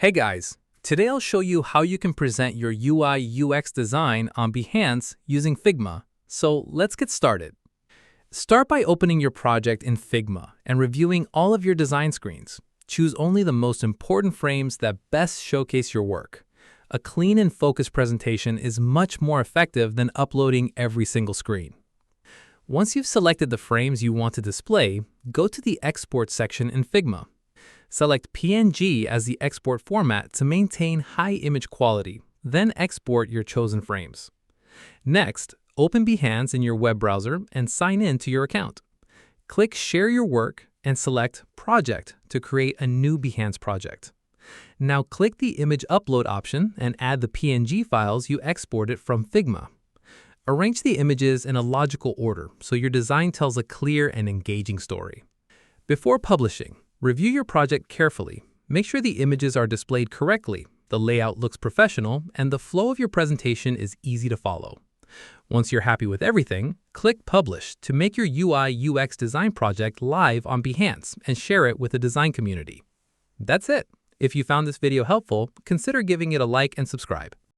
Hey guys, today I'll show you how you can present your UI UX design on Behance using Figma. So let's get started. Start by opening your project in Figma and reviewing all of your design screens. Choose only the most important frames that best showcase your work. A clean and focused presentation is much more effective than uploading every single screen. Once you've selected the frames you want to display, go to the Export section in Figma. Select PNG as the export format to maintain high image quality, then export your chosen frames. Next, open Behance in your web browser and sign in to your account. Click Share Your Work and select Project to create a new Behance project. Now click the Image Upload option and add the PNG files you exported from Figma. Arrange the images in a logical order so your design tells a clear and engaging story. Before publishing, review your project carefully. Make sure the images are displayed correctly, the layout looks professional, and the flow of your presentation is easy to follow. Once you're happy with everything, click Publish to make your UI UX design project live on Behance and share it with the design community. That's it. If you found this video helpful, consider giving it a like and subscribe.